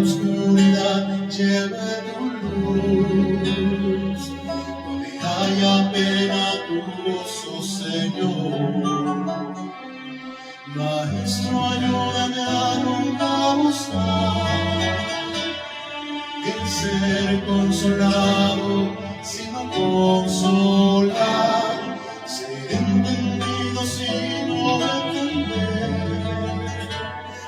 oscuridad lleve tu luz, donde haya pena tu gozo, Señor. Maestro, ayúdame a nunca buscar el ser consolado, sino consolar, ser entendido sino entender,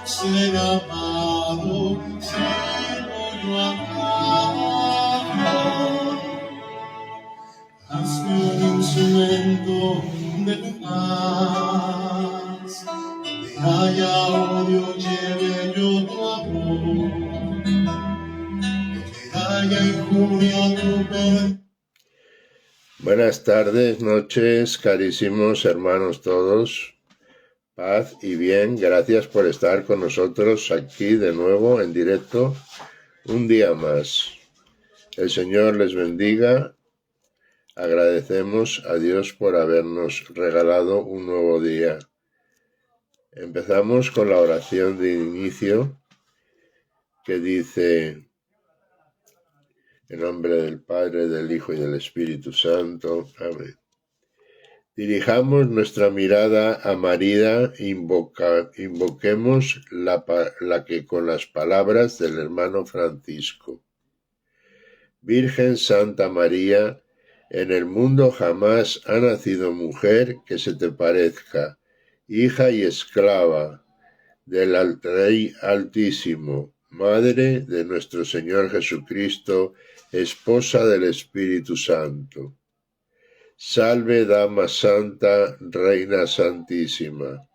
ser amado sino yo amar. Hazme un instrumento de tu paz, donde haya odio lleve yo tu amor, donde haya injuria tu perdón. Buenas tardes, noches, carísimos hermanos todos. Paz y bien, gracias por estar con nosotros aquí de nuevo en directo un día más. El Señor les bendiga. Agradecemos a Dios por habernos regalado un nuevo día. Empezamos con la oración de inicio que dice: en nombre del Padre, del Hijo y del Espíritu Santo. Amén. Dirijamos nuestra mirada a María, invoquemos la que con las palabras del hermano Francisco. Virgen Santa María, en el mundo jamás ha nacido mujer que se te parezca, hija y esclava del Rey Altísimo, Madre de nuestro Señor Jesucristo, esposa del Espíritu Santo. Salve, Dama Santa, Reina Santísima.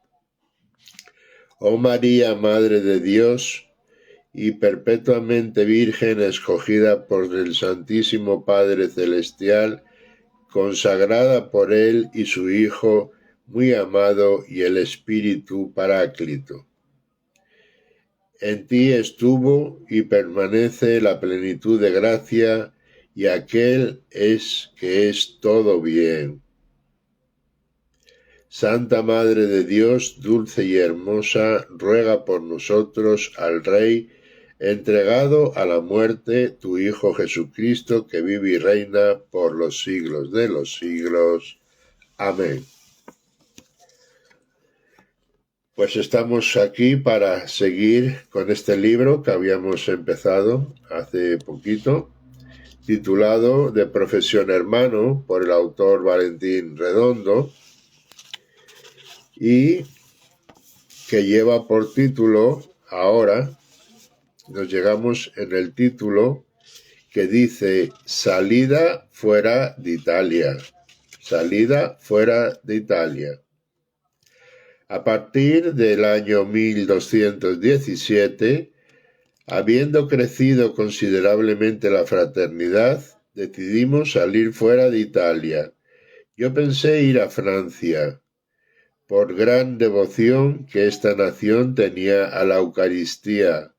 Oh María, Madre de Dios y perpetuamente Virgen, escogida por el Santísimo Padre Celestial, consagrada por Él y su Hijo, muy amado, y el Espíritu Paráclito. En ti estuvo y permanece la plenitud de gracia, y aquel es que es todo bien. Santa Madre de Dios, dulce y hermosa, ruega por nosotros al Rey, entregado a la muerte, tu Hijo Jesucristo, que vive y reina por los siglos de los siglos. Amén. Pues estamos aquí para seguir con este libro que habíamos empezado hace poquito, titulado De profesión hermano, por el autor Valentín Redondo, y que lleva por título, ahora nos llegamos en el título que dice Salida fuera de Italia. Salida fuera de Italia. A partir del año 1217, habiendo crecido considerablemente la fraternidad, decidimos salir fuera de Italia. Yo pensé ir a Francia, por gran devoción que esta nación tenía a la Eucaristía.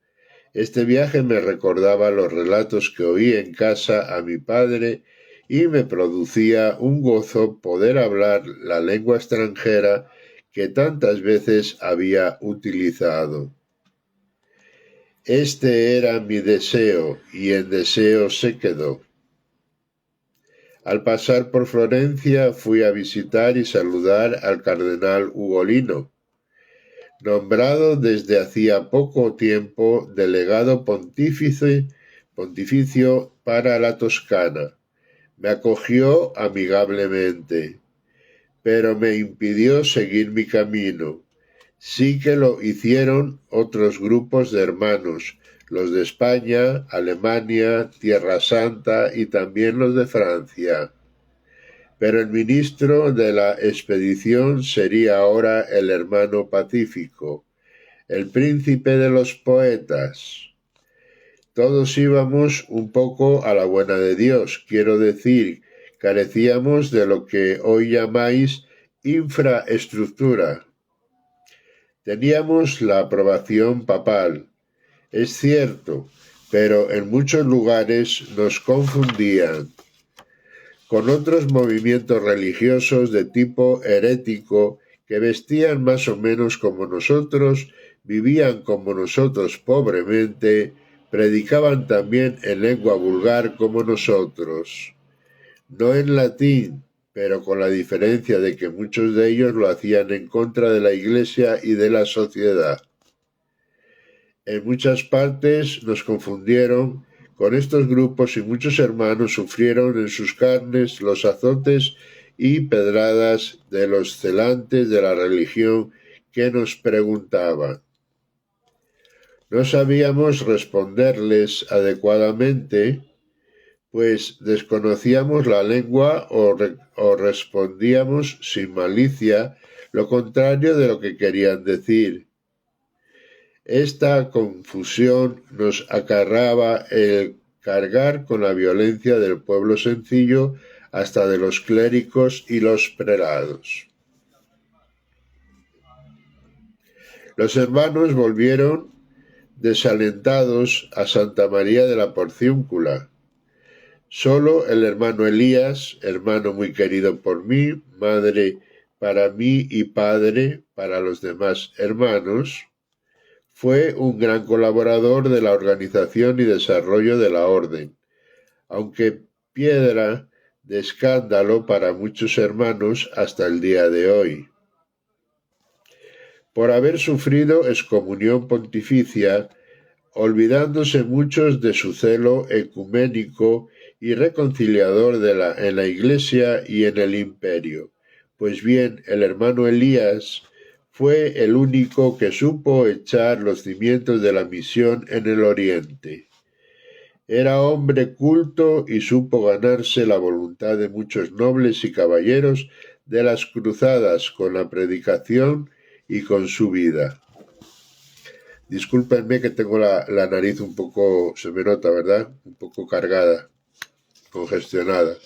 Este viaje me recordaba los relatos que oí en casa a mi padre y me producía un gozo poder hablar la lengua extranjera que tantas veces había utilizado. Este era mi deseo, y en deseo se quedó. Al pasar por Florencia fui a visitar y saludar al cardenal Ugolino, nombrado desde hacía poco tiempo delegado pontificio para la Toscana. Me acogió amigablemente, pero me impidió seguir mi camino. Sí que lo hicieron otros grupos de hermanos, los de España, Alemania, Tierra Santa y también los de Francia. Pero el ministro de la expedición sería ahora el hermano Pacífico, el príncipe de los poetas. Todos íbamos un poco a la buena de Dios, quiero decir, carecíamos de lo que hoy llamáis infraestructura. Teníamos la aprobación papal, es cierto, pero en muchos lugares nos confundían con otros movimientos religiosos de tipo herético que vestían más o menos como nosotros, vivían como nosotros pobremente, predicaban también en lengua vulgar como nosotros, no en latín, pero con la diferencia de que muchos de ellos lo hacían en contra de la Iglesia y de la sociedad. En muchas partes nos confundieron con estos grupos y muchos hermanos sufrieron en sus carnes los azotes y pedradas de los celantes de la religión que nos preguntaban. No sabíamos responderles adecuadamente, pues desconocíamos la lengua o respondíamos sin malicia lo contrario de lo que querían decir. Esta confusión nos acarreaba el cargar con la violencia del pueblo sencillo hasta de los clérigos y los prelados. Los hermanos volvieron desalentados a Santa María de la Porciúncula. Solo el hermano Elías, hermano muy querido por mí, madre para mí y padre para los demás hermanos, fue un gran colaborador de la organización y desarrollo de la orden, aunque piedra de escándalo para muchos hermanos hasta el día de hoy. Por haber sufrido excomunión pontificia, olvidándose muchos de su celo ecuménico y reconciliador en la Iglesia y en el imperio. Pues bien, el hermano Elías fue el único que supo echar los cimientos de la misión en el Oriente. Era hombre culto y supo ganarse la voluntad de muchos nobles y caballeros de las cruzadas con la predicación y con su vida. Discúlpenme que tengo la nariz un poco, se me nota, ¿verdad? Un poco cargada, congestionada.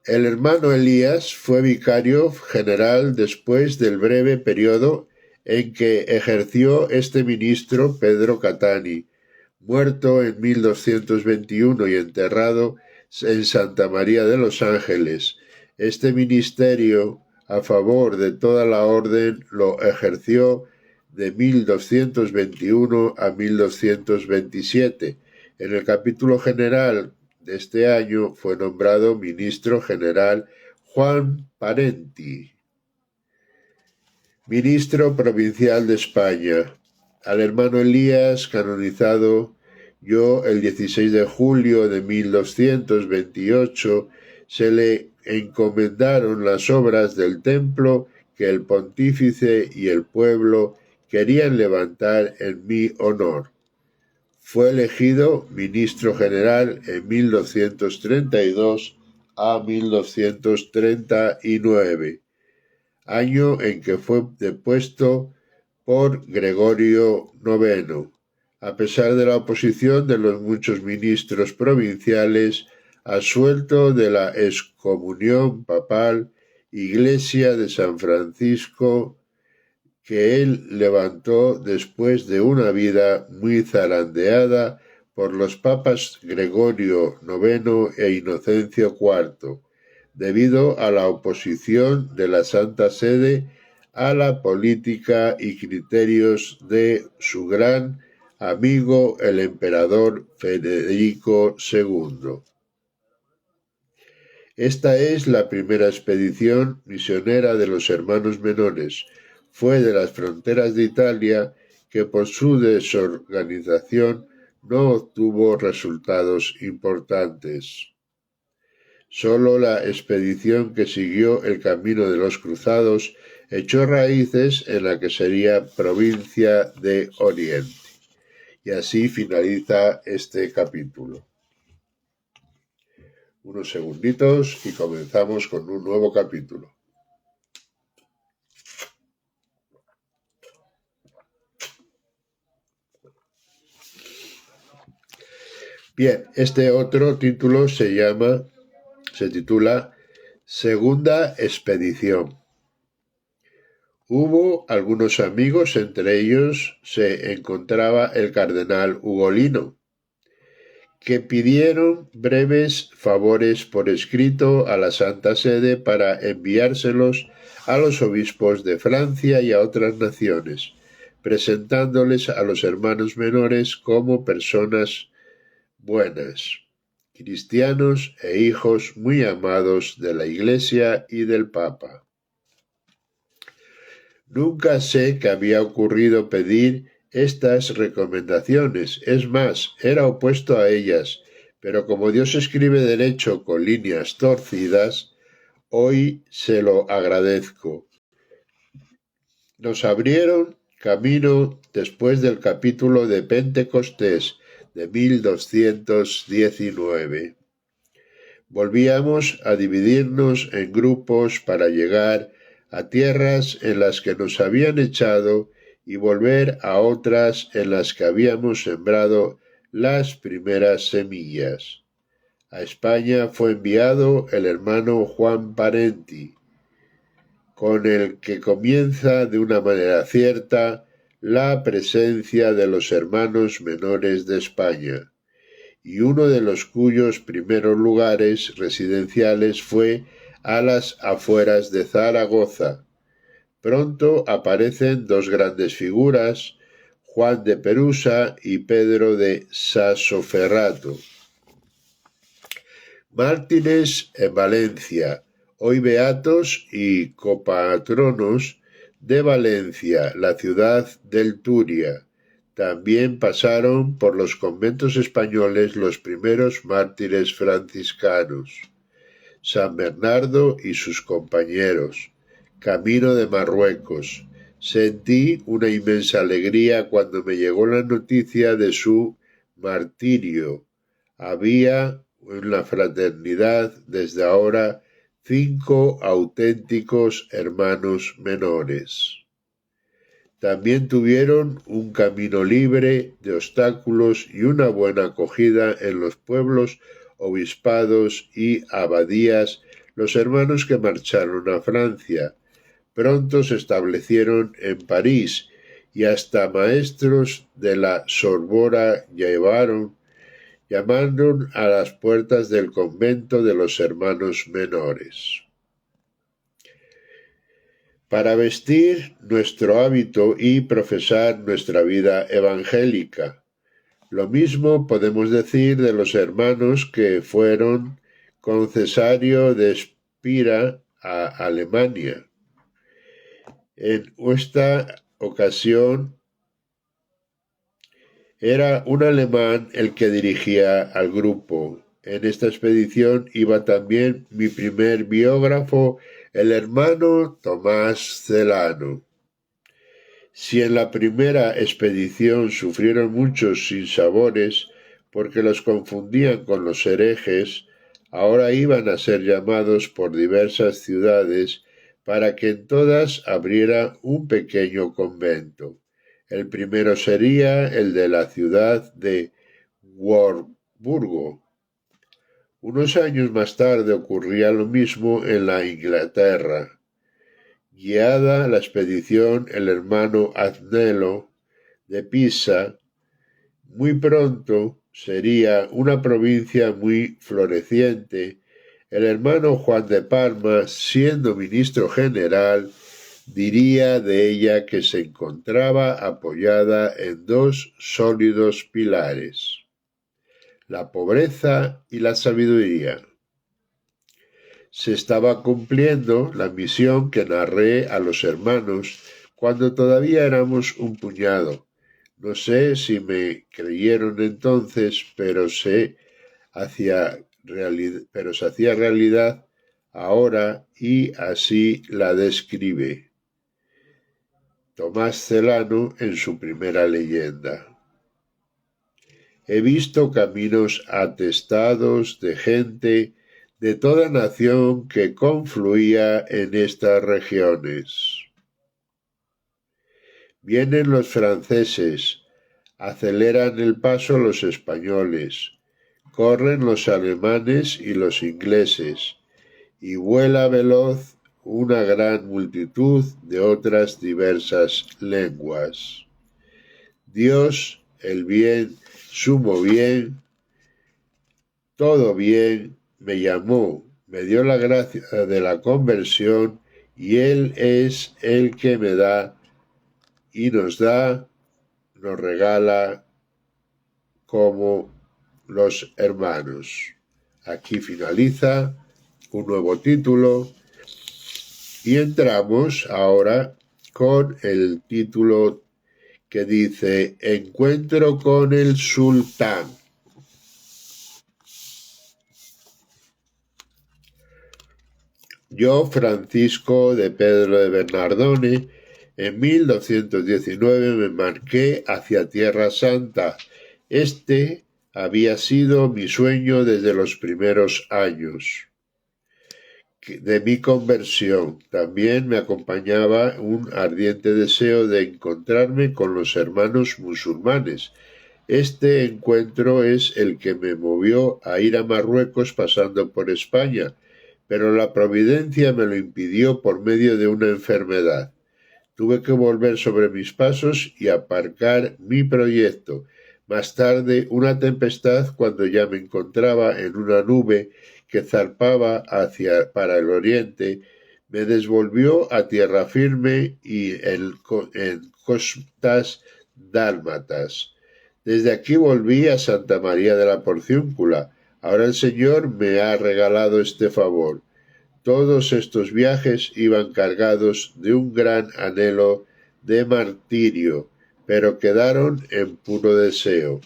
El hermano Elías fue vicario general después del breve periodo en que ejerció este ministro Pedro Catani, muerto en 1221 y enterrado en Santa María de los Ángeles. Este ministerio a favor de toda la orden lo ejerció de 1221 a 1227. En el capítulo general de este año fue nombrado ministro general Juan Parenti. Ministro provincial de España. Al hermano Elías, canonizado yo el 16 de julio de 1228, se le encomendaron las obras del templo que el pontífice y el pueblo querían levantar en mi honor. Fue elegido ministro general en 1232 a 1239, año en que fue depuesto por Gregorio IX, a pesar de la oposición de los muchos ministros provinciales, absuelto de la excomunión papal, Iglesia de San Francisco, que él levantó después de una vida muy zarandeada por los papas Gregorio IX e Inocencio IV, debido a la oposición de la Santa Sede a la política y criterios de su gran amigo el emperador Federico II. Esta es la primera expedición misionera de los hermanos menores. Fue de las fronteras de Italia que por su desorganización no obtuvo resultados importantes. Solo la expedición que siguió el camino de los cruzados echó raíces en la que sería provincia de Oriente. Y así finaliza este capítulo. Unos segunditos y comenzamos con un nuevo capítulo. Bien, este otro título se titula Segunda Expedición. Hubo algunos amigos, entre ellos se encontraba el cardenal Ugolino, que pidieron breves favores por escrito a la Santa Sede para enviárselos a los obispos de Francia y a otras naciones, presentándoles a los hermanos menores como personas buenas, cristianos e hijos muy amados de la Iglesia y del Papa. Nunca sé que había ocurrido pedir estas recomendaciones, es más, era opuesto a ellas, pero como Dios escribe derecho con líneas torcidas, hoy se lo agradezco. Nos abrieron camino después del capítulo de Pentecostés de 1219. Volvíamos a dividirnos en grupos para llegar a tierras en las que nos habían echado y volver a otras en las que habíamos sembrado las primeras semillas. A España fue enviado el hermano Juan Parenti, con el que comienza de una manera cierta la presencia de los hermanos menores de España, y uno de los cuyos primeros lugares residenciales fue a las afueras de Zaragoza. Pronto aparecen dos grandes figuras, Juan de Perusa y Pedro de Sassoferrato. Mártires en Valencia, hoy beatos y copatronos de Valencia, la ciudad del Turia. También pasaron por los conventos españoles los primeros mártires franciscanos, San Bernardo y sus compañeros, camino de Marruecos. Sentí una inmensa alegría cuando me llegó la noticia de su martirio. Había en la fraternidad desde ahora 5 auténticos hermanos menores. También tuvieron un camino libre de obstáculos y una buena acogida en los pueblos, obispados y abadías los hermanos que marcharon a Francia. Pronto se establecieron en París y hasta maestros de la Sorbona llamaron a las puertas del convento de los hermanos menores. Para vestir nuestro hábito y profesar nuestra vida evangélica. Lo mismo podemos decir de los hermanos que fueron con Cesario de Espira a Alemania. En esta ocasión era un alemán el que dirigía al grupo. En esta expedición iba también mi primer biógrafo, el hermano Tomás Celano. Si en la primera expedición sufrieron muchos sinsabores porque los confundían con los herejes, ahora iban a ser llamados por diversas ciudades para que en todas abriera un pequeño convento. El primero sería el de la ciudad de Warburgo. Unos años más tarde ocurría lo mismo en la Inglaterra. Guiada la expedición el hermano Agnello de Pisa, muy pronto sería una provincia muy floreciente. El hermano Juan de Palma, siendo ministro general, diría de ella que se encontraba apoyada en 2 sólidos pilares: la pobreza y la sabiduría. Se estaba cumpliendo la misión que narré a los hermanos cuando todavía éramos un puñado. No sé si me creyeron entonces, pero se hacía realidad ahora y así la describe Tomás Celano en su primera leyenda. He visto caminos atestados de gente de toda nación que confluía en estas regiones. Vienen los franceses, aceleran el paso los españoles, corren los alemanes y los ingleses, y vuela veloz una gran multitud de otras diversas lenguas. Dios, el bien, sumo bien, todo bien, me llamó, me dio la gracia de la conversión, y Él es el que me da y nos regala como los hermanos. Aquí finaliza un nuevo título y entramos ahora con el título que dice Encuentro con el Sultán. Yo, Francisco de Pedro de Bernardone, en 1219 me marqué hacia Tierra Santa. Este había sido mi sueño desde los primeros años de mi conversión. También me acompañaba un ardiente deseo de encontrarme con los hermanos musulmanes. Este encuentro es el que me movió a ir a Marruecos pasando por España, pero la providencia me lo impidió por medio de una enfermedad. Tuve que volver sobre mis pasos y aparcar mi proyecto. Más tarde, una tempestad, cuando ya me encontraba en una nube que zarpaba para el oriente, me desvolvió a tierra firme y en costas dálmatas. Desde aquí volví a Santa María de la Porciúncula. Ahora el Señor me ha regalado este favor. Todos estos viajes iban cargados de un gran anhelo de martirio, pero quedaron en puro deseo.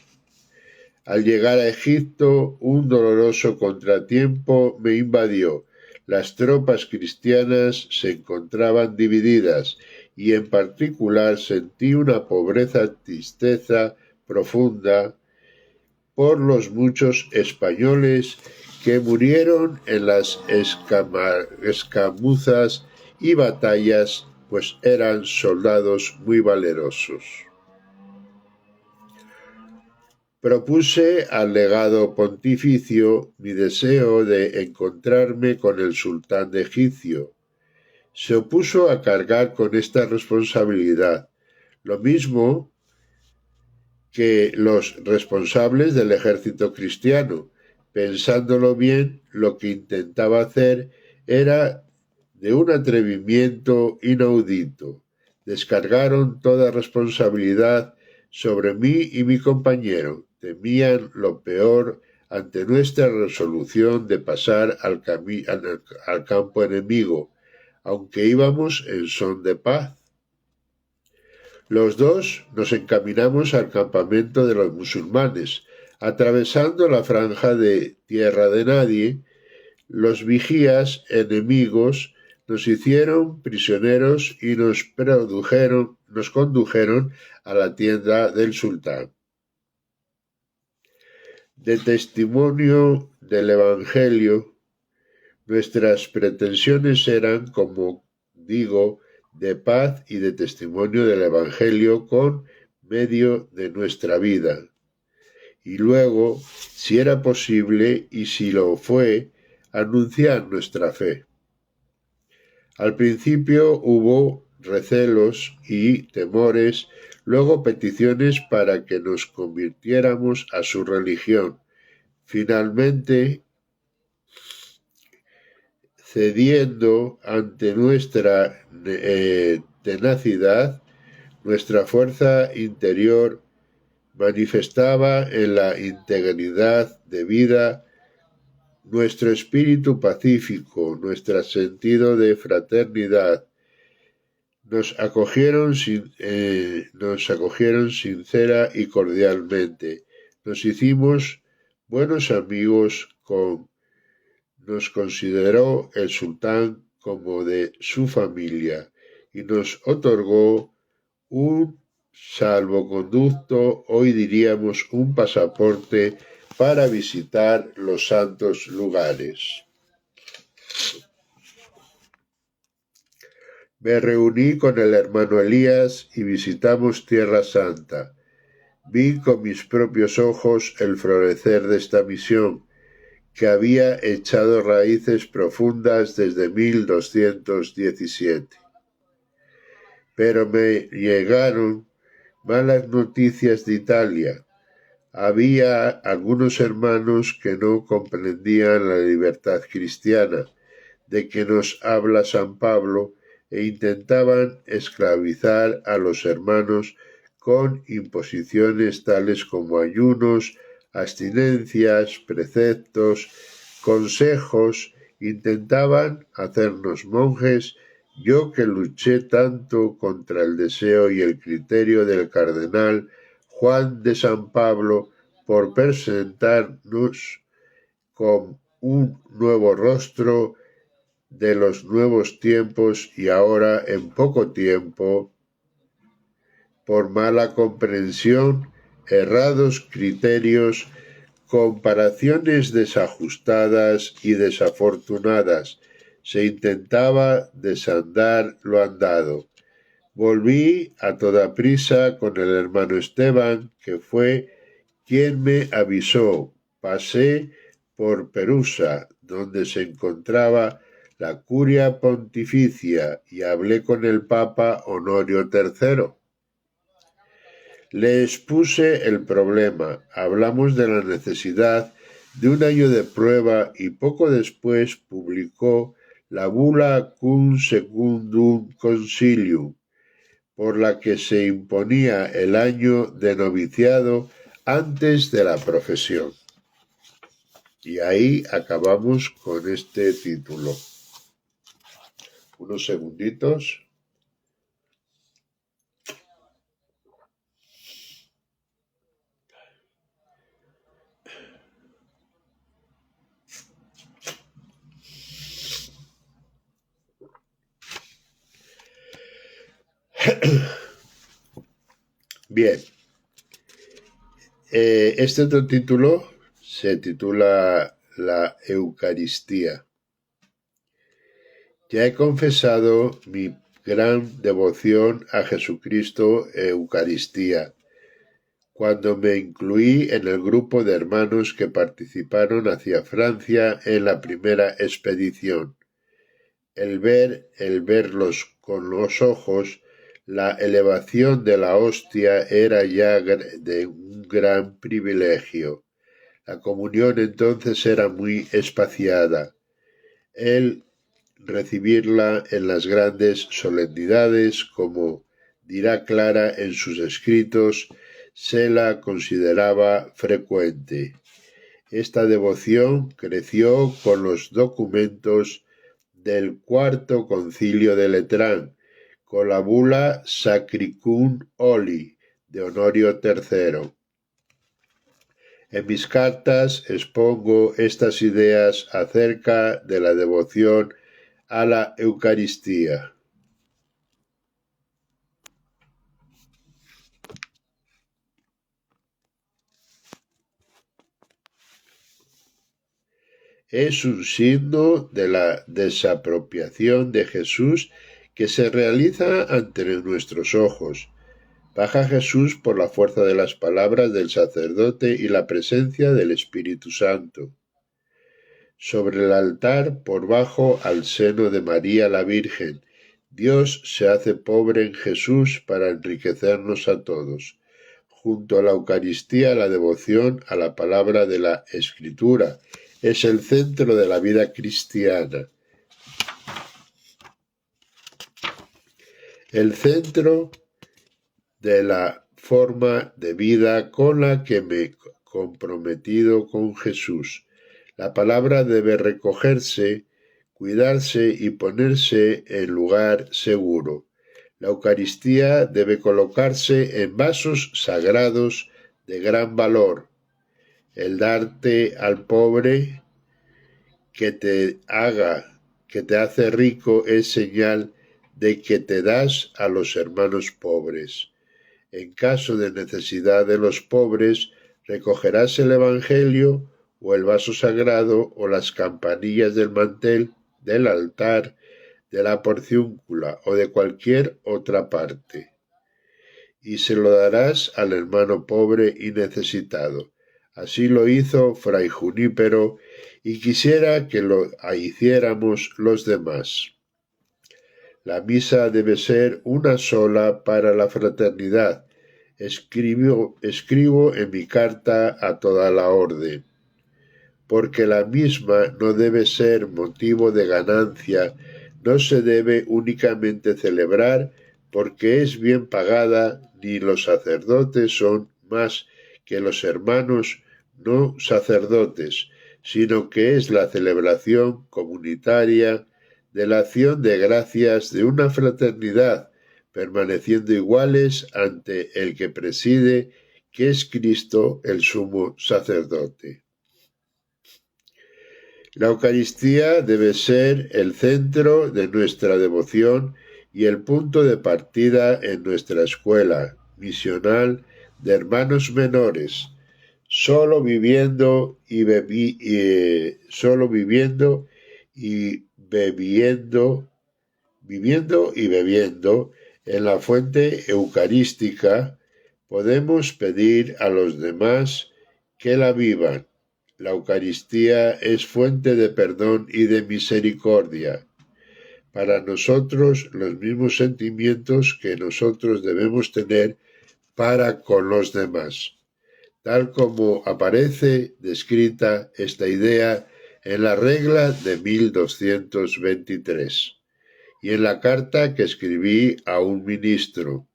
Al llegar a Egipto, un doloroso contratiempo me invadió. Las tropas cristianas se encontraban divididas y en particular sentí una tristeza profunda por los muchos españoles que murieron en las escamuzas y batallas, pues eran soldados muy valerosos. Propuse al legado pontificio mi deseo de encontrarme con el sultán de Egipcio. Se opuso a cargar con esta responsabilidad, lo mismo que los responsables del ejército cristiano. Pensándolo bien, lo que intentaba hacer era de un atrevimiento inaudito. Descargaron toda responsabilidad sobre mí y mi compañero. Temían lo peor ante nuestra resolución de pasar al campo enemigo, aunque íbamos en son de paz. Los dos nos encaminamos al campamento de los musulmanes. Atravesando la franja de tierra de nadie, los vigías enemigos nos hicieron prisioneros y nos condujeron a la tienda del sultán. De testimonio del Evangelio, nuestras pretensiones eran, como digo, de paz y de testimonio del Evangelio con medio de nuestra vida. Y luego, si era posible y si lo fue, anunciar nuestra fe. Al principio hubo recelos y temores, luego peticiones para que nos convirtiéramos a su religión. Finalmente, cediendo ante nuestra tenacidad, nuestra fuerza interior manifestaba en la integridad de vida nuestro espíritu pacífico, nuestro sentido de fraternidad. Nos acogieron sincera y cordialmente. Nos hicimos buenos amigos nos consideró el sultán como de su familia y nos otorgó un salvoconducto, hoy diríamos un pasaporte, para visitar los santos lugares. Me reuní con el hermano Elías y visitamos Tierra Santa. Vi con mis propios ojos el florecer de esta misión, que había echado raíces profundas desde 1217. Pero me llegaron malas noticias de Italia. Había algunos hermanos que no comprendían la libertad cristiana, de que nos habla San Pablo e intentaban esclavizar a los hermanos con imposiciones tales como ayunos, abstinencias, preceptos, consejos. Intentaban hacernos monjes. Yo que luché tanto contra el deseo y el criterio del cardenal Juan de San Pablo por presentarnos con un nuevo rostro de los nuevos tiempos, y ahora en poco tiempo, por mala comprensión, errados criterios, comparaciones desajustadas y desafortunadas, se intentaba desandar lo andado. Volví a toda prisa con el hermano Esteban, que fue quien me avisó. Pasé por Perusa, donde se encontraba la curia pontificia, y hablé con el Papa Honorio III. Le expuse el problema, hablamos de la necesidad de un año de prueba y poco después publicó la Bula Cum Secundum Concilium, por la que se imponía el año de noviciado antes de la profesión. Y ahí acabamos con este título. Unos segunditos. Bien. Este otro título se titula La Eucaristía. Ya he confesado mi gran devoción a Jesucristo Eucaristía cuando me incluí en el grupo de hermanos que participaron hacia Francia en la primera expedición. El verlos con los ojos, la elevación de la hostia era ya de un gran privilegio. La comunión entonces era muy espaciada. El recibirla en las grandes solemnidades, como dirá Clara en sus escritos, se la consideraba frecuente. Esta devoción creció con los documentos del Cuarto Concilio de Letrán, con la bula Sacricum Oli de Honorio III. En mis cartas expongo estas ideas acerca de la devoción a la Eucaristía. Es un signo de la desapropiación de Jesús que se realiza ante nuestros ojos. Baja Jesús por la fuerza de las palabras del sacerdote y la presencia del Espíritu Santo. Sobre el altar, por bajo, al seno de María la Virgen, Dios se hace pobre en Jesús para enriquecernos a todos. Junto a la Eucaristía, la devoción a la palabra de la Escritura es el centro de la vida cristiana. El centro de la forma de vida con la que me he comprometido con Jesús. La palabra debe recogerse, cuidarse y ponerse en lugar seguro. La Eucaristía debe colocarse en vasos sagrados de gran valor. El darte al pobre que te hace rico es señal de que te das a los hermanos pobres. En caso de necesidad de los pobres, recogerás el Evangelio o el vaso sagrado o las campanillas del mantel, del altar, de la porciúncula o de cualquier otra parte, y se lo darás al hermano pobre y necesitado. Así lo hizo Fray Junípero, y quisiera que lo hiciéramos los demás. La misa debe ser una sola para la fraternidad. Escribo en mi carta a toda la orden, porque la misma no debe ser motivo de ganancia no se debe únicamente celebrar porque es bien pagada, ni los sacerdotes son más que los hermanos no sacerdotes, sino que es la celebración comunitaria de la acción de gracias de una fraternidad, permaneciendo iguales ante el que preside, que es Cristo el sumo sacerdote. La Eucaristía debe ser el centro de nuestra devoción y el punto de partida en nuestra escuela misional de hermanos menores, solo viviendo y bebiendo en la fuente eucarística, podemos pedir a los demás que la vivan. La Eucaristía es fuente de perdón y de misericordia. Para nosotros, los mismos sentimientos que nosotros debemos tener para con los demás. Tal como aparece descrita esta idea en la regla de 1223 y en la carta que escribí a un ministro.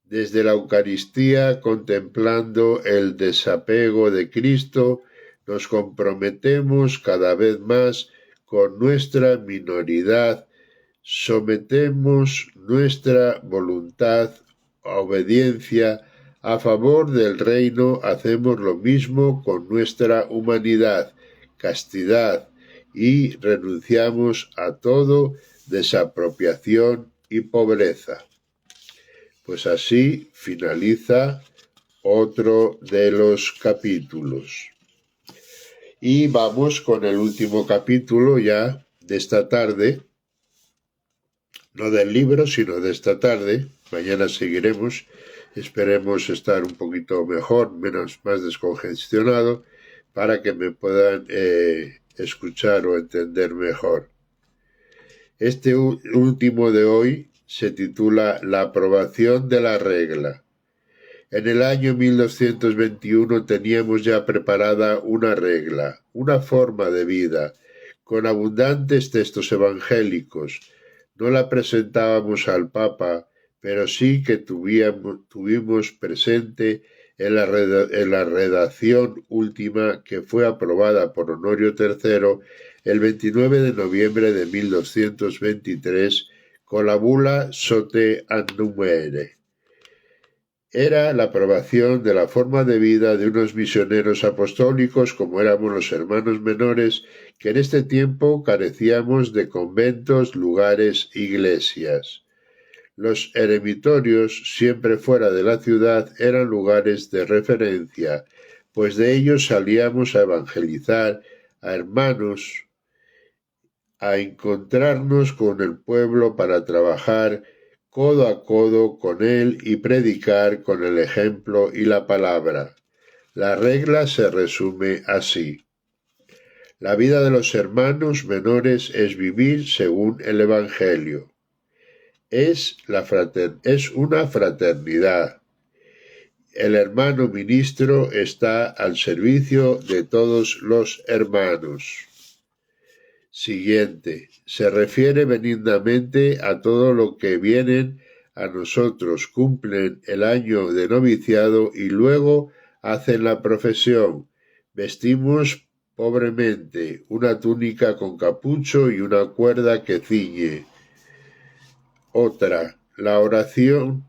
Desde la Eucaristía, contemplando el desapego de Cristo, nos comprometemos cada vez más con nuestra minoridad, sometemos nuestra voluntad a obediencia a favor del reino, hacemos lo mismo con nuestra humanidad, castidad, y renunciamos a todo desapropiación y pobreza. Pues así finaliza otro de los capítulos. Y vamos con el último capítulo ya de esta tarde, no del libro, sino de esta tarde. Mañana seguiremos, esperemos estar un poquito mejor, más descongestionado, para que me puedan escuchar o entender mejor. Este último de hoy se titula La aprobación de la regla. En el año 1221 teníamos ya preparada una regla, una forma de vida, con abundantes textos evangélicos. No la presentábamos al Papa, pero sí que tuvimos presente en la redacción última que fue aprobada por Honorio III el 29 de noviembre de 1223 con la bula Sote Annumere. Era la aprobación de la forma de vida de unos misioneros apostólicos como éramos los hermanos menores, que en este tiempo carecíamos de conventos, lugares, iglesias. Los eremitorios, siempre fuera de la ciudad, eran lugares de referencia, pues de ellos salíamos a evangelizar a hermanos, a encontrarnos con el pueblo para trabajar codo a codo con él y predicar con el ejemplo y la palabra. La regla se resume así. La vida de los hermanos menores es vivir según el Evangelio. Es una fraternidad. El hermano ministro está al servicio de todos los hermanos. Siguiente. Se refiere benignamente a todo lo que vienen a nosotros, cumplen el año de noviciado y luego hacen la profesión. Vestimos pobremente, una túnica con capucho y una cuerda que ciñe. Otra. La oración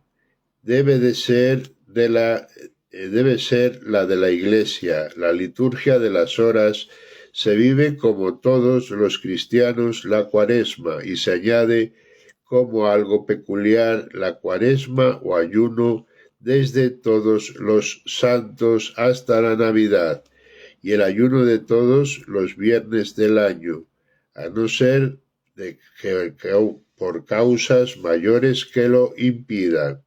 debe ser la de la Iglesia. La liturgia de las horas se vive como todos los cristianos la Cuaresma y se añade como algo peculiar la Cuaresma o ayuno desde todos los santos hasta la Navidad y el ayuno de todos los viernes del año, a no ser que por causas mayores que lo impidan.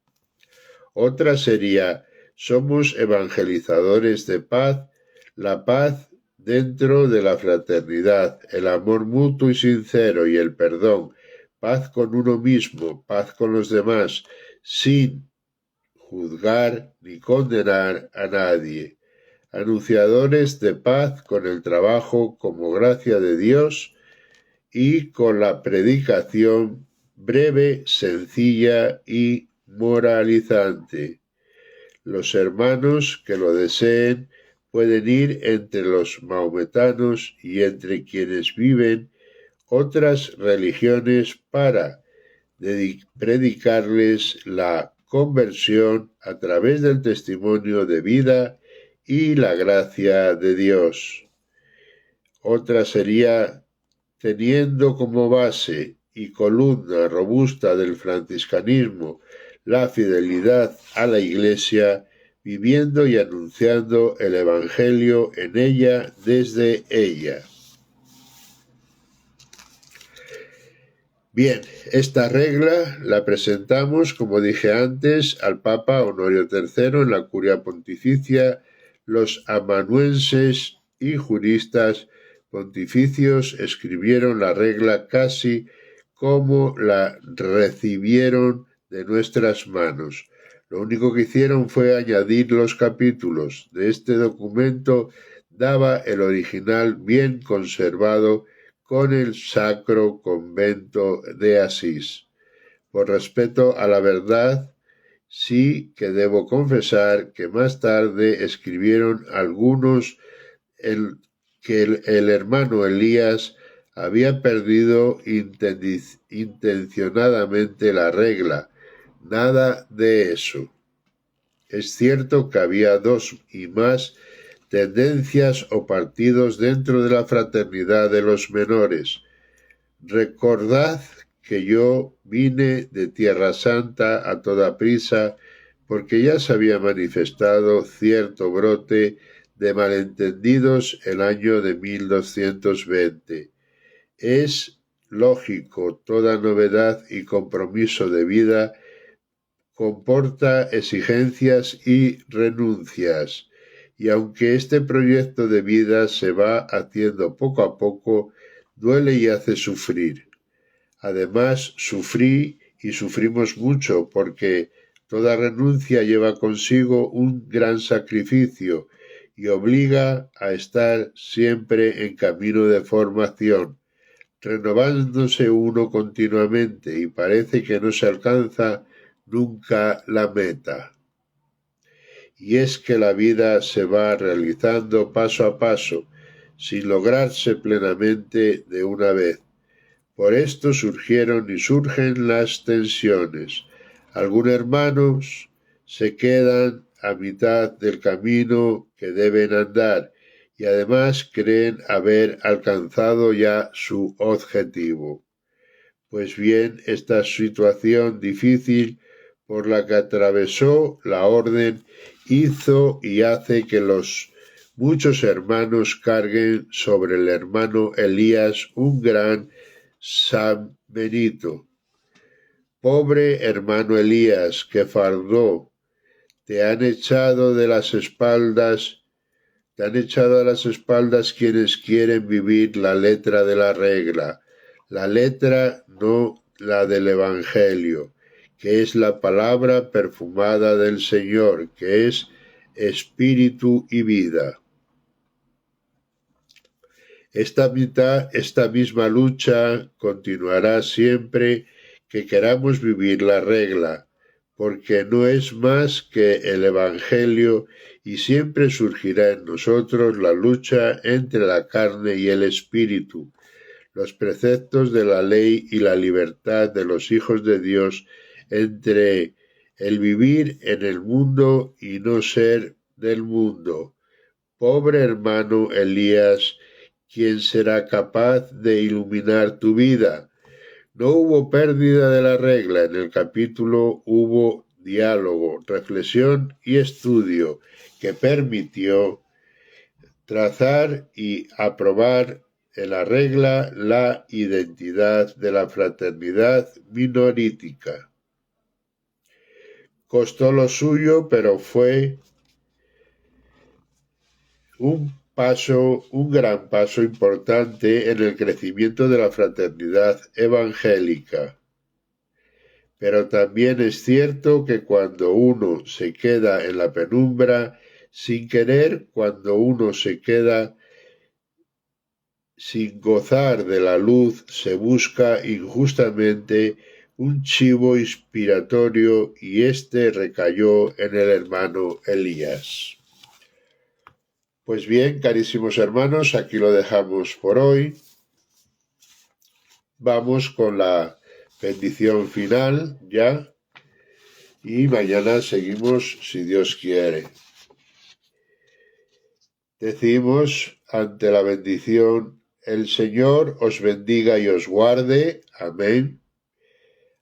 Otra sería, somos evangelizadores de paz, la paz dentro de la fraternidad, el amor mutuo y sincero y el perdón, paz con uno mismo, paz con los demás, sin juzgar ni condenar a nadie. Anunciadores de paz con el trabajo como gracia de Dios y con la predicación breve, sencilla y moralizante. Los hermanos que lo deseen pueden ir entre los maometanos y entre quienes viven otras religiones para predicarles la conversión a través del testimonio de vida y la gracia de Dios. Otra sería, teniendo como base y columna robusta del franciscanismo la fidelidad a la Iglesia, viviendo y anunciando el Evangelio en ella desde ella. Bien, esta regla la presentamos, como dije antes, al Papa Honorio III en la Curia Pontificia. Los amanuenses y juristas pontificios escribieron la regla casi como la recibieron de nuestras manos. Lo único que hicieron fue añadir los capítulos. De este documento daba el original bien conservado con el Sacro Convento de Asís. Por respeto a la verdad, sí que debo confesar que más tarde escribieron algunos que el hermano Elías había perdido intencionadamente la regla. Nada de eso. Es cierto que había dos y más tendencias o partidos dentro de la fraternidad de los menores. Recordad que yo vine de Tierra Santa a toda prisa porque ya se había manifestado cierto brote de malentendidos el año de 1220. Es lógico, toda novedad y compromiso de vida comporta exigencias y renuncias. Y aunque este proyecto de vida se va haciendo poco a poco, duele y hace sufrir. Además, sufrí y sufrimos mucho porque toda renuncia lleva consigo un gran sacrificio y obliga a estar siempre en camino de formación, renovándose uno continuamente y parece que no se alcanza nunca la meta. Y es que la vida se va realizando paso a paso, sin lograrse plenamente de una vez. Por esto surgieron y surgen las tensiones. Algunos hermanos se quedan a mitad del camino que deben andar y además creen haber alcanzado ya su objetivo. Pues bien, esta situación difícil por la que atravesó la orden hizo y hace que los muchos hermanos carguen sobre el hermano Elías un gran San Benito. Pobre hermano Elías, que fardo, te han echado de las espaldas quienes quieren vivir la letra de la regla, la letra no la del Evangelio, que es la palabra perfumada del Señor, que es espíritu y vida. Esta misma lucha continuará siempre que queramos vivir la regla, porque no es más que el Evangelio y siempre surgirá en nosotros la lucha entre la carne y el espíritu, los preceptos de la ley y la libertad de los hijos de Dios entre el vivir en el mundo y no ser del mundo. Pobre hermano Elías, ¿quién será capaz de iluminar tu vida? No hubo pérdida de la regla. En el capítulo hubo diálogo, reflexión y estudio que permitió trazar y aprobar en la regla la identidad de la fraternidad minorítica. Costó lo suyo, pero fue un gran paso importante en el crecimiento de la fraternidad evangélica. Pero también es cierto que cuando uno se queda en la penumbra, sin querer, cuando uno se queda sin gozar de la luz se busca injustamente un chivo expiatorio y éste recayó en el hermano Elías. Pues bien, carísimos hermanos, aquí lo dejamos por hoy. Vamos con la bendición final ya y mañana seguimos si Dios quiere. Decimos ante la bendición: el Señor os bendiga y os guarde. Amén.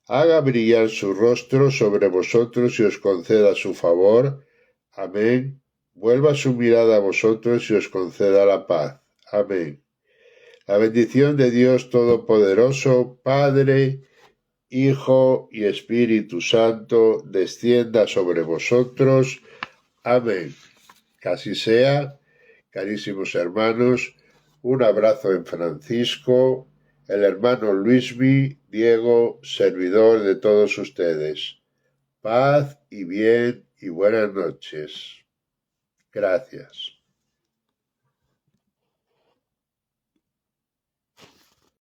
Haga brillar su rostro sobre vosotros y os conceda su favor. Amén. Vuelva su mirada a vosotros y os conceda la paz. Amén. La bendición de Dios Todopoderoso, Padre, Hijo y Espíritu Santo, descienda sobre vosotros. Amén. Que así sea. Carísimos hermanos, un abrazo en Francisco, el hermano Luismi, Diego, servidor de todos ustedes. Paz y bien y buenas noches. Gracias.